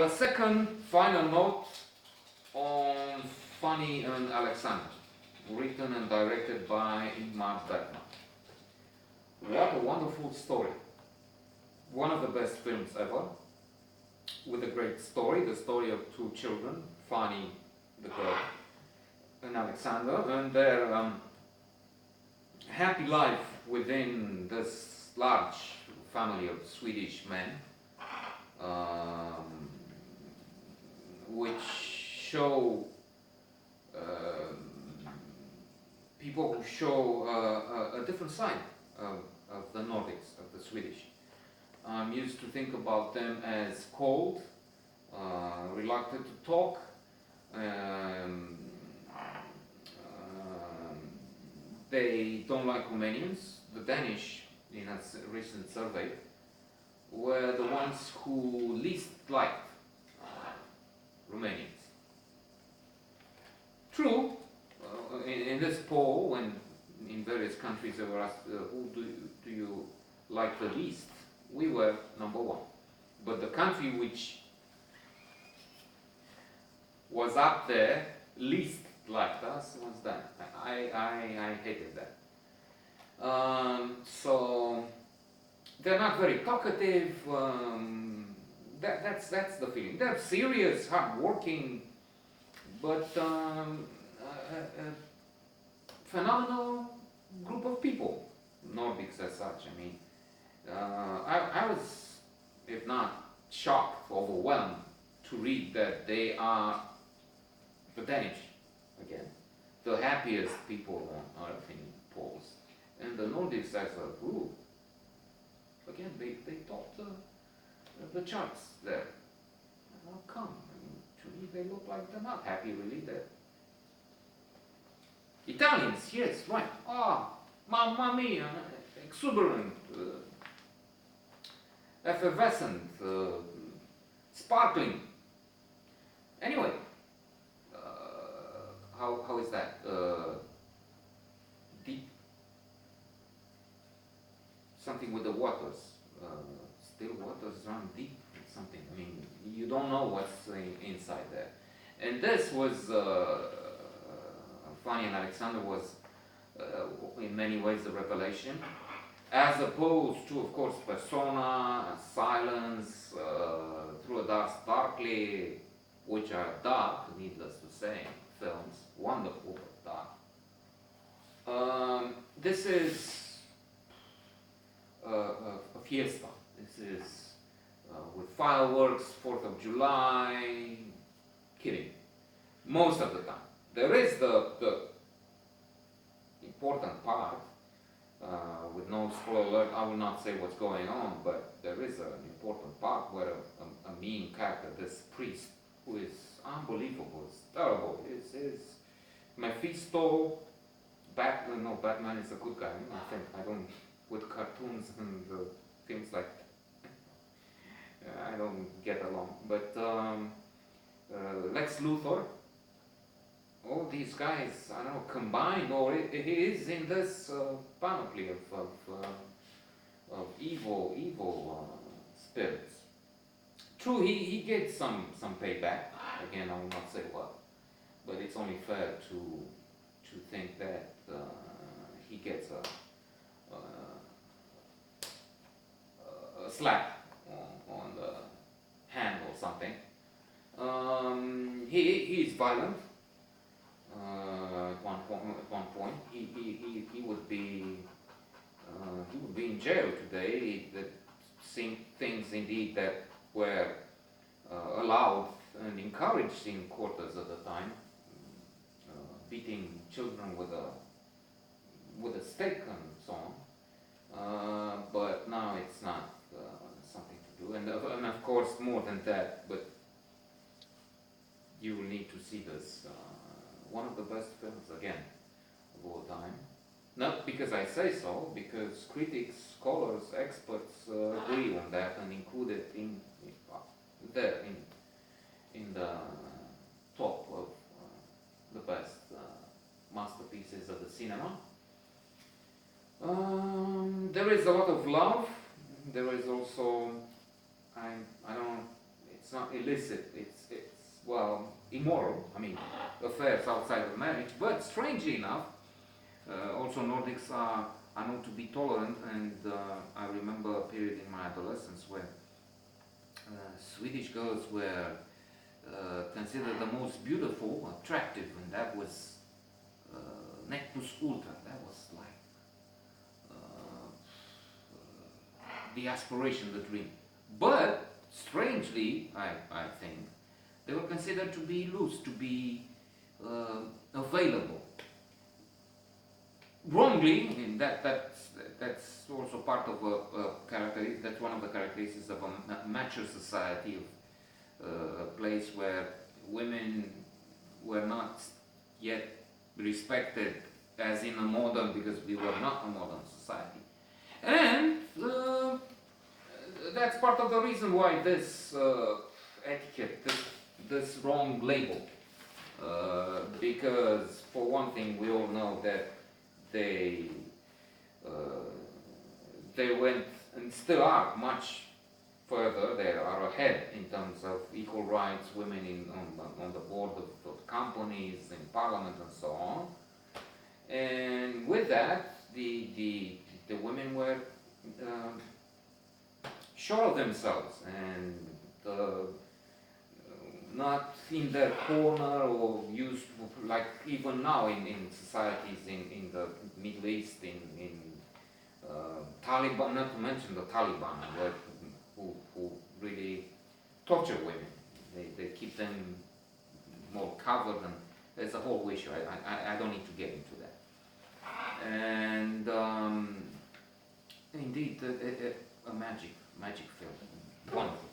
A second final note on Fanny and Alexander, written and directed by Ingmar Bergman. What a wonderful story. One of the best films ever, with a great story, the story of two children, Fanny, the girl, and Alexander, and their happy life within this large family of Swedish men, which show people who show a different side of the Nordics, of the Swedish. I'm used to think about them as cold, reluctant to talk, they don't like Romanians. The Danish, in a recent survey, were the ones who least liked Romanians. True, in this poll, when in various countries they were asked, who do you like the least? We were number one. But the country which was up there, least liked us, was that. I hated that. So they're not very talkative. That's the feeling. They're serious, hardworking, but a phenomenal group of people. Nordics as such. I mean, I was, if not shocked, overwhelmed to read that they are the Danish, again, the happiest people on earth in polls. And the Nordics as a group, again, they topped the charts there. How come? I mean, to me, they look like they're not happy, really. They're Italians, yes, right. Mamma mia, exuberant, effervescent, sparkling. Anyway, how is that? Deep. Something with the waters. Still waters run deep. Something. I mean, you don't know what's inside there. And this was Fanny and Alexander was in many ways a revelation, as opposed to, of course, Persona, Silence, Through a Darkly, which are dark, needless to say, films, wonderful but dark. This is a fiesta. This is with fireworks, 4th of July, kidding. Most of the time. There is the important part, with no spoiler alert, I will not say what's going on, but there is an important part where a mean character, this priest, who is unbelievable, it's terrible, is Mephisto. Batman is a good guy, I think. I don't, with cartoons and things like that, I don't get along. But Lex Luthor, all these guys, I don't know, combined, or he is in this panoply of evil spirits. True, he gets some payback. Again, I will not say what, but it's only fair to think that he gets a slap on the hand or something. He is violent. At one point, he would be in jail today. That seeing things indeed that were allowed and encouraged in quarters at the time, beating children with a stick and so on. But now it's not something to do, and of course more than that. But you will need to see this. One of the best films, again, of all time. Not because I say so, because critics, scholars, experts agree on that and include it in the top of the best masterpieces of the cinema. There is a lot of love. There is also, I don't know, it's it's not illicit, it's well, immoral, I mean, affairs outside of marriage, but strangely enough, also Nordics are known to be tolerant, and I remember a period in my adolescence where Swedish girls were considered the most beautiful, attractive, and that was nec plus ultra, that was like the aspiration, the dream. But strangely, I think, they were considered to be loose, to be available. Wrongly, and that's also part of that's one of the characteristics of a mature society, of a place where women were not yet respected as in a modern, because we were not a modern society. And that's part of the reason why this etiquette, this wrong label, because for one thing, we all know that they went and still are much further. They are ahead in terms of equal rights, women on the board of companies, in parliament, and so on. And with that, the women were sure of themselves and not in their corner, or used like even now in societies in the Middle East, in Taliban, not to mention the Taliban, who really torture women. They keep them more covered, and there's a whole issue. I don't need to get into that. And indeed, a magic film, wonderful.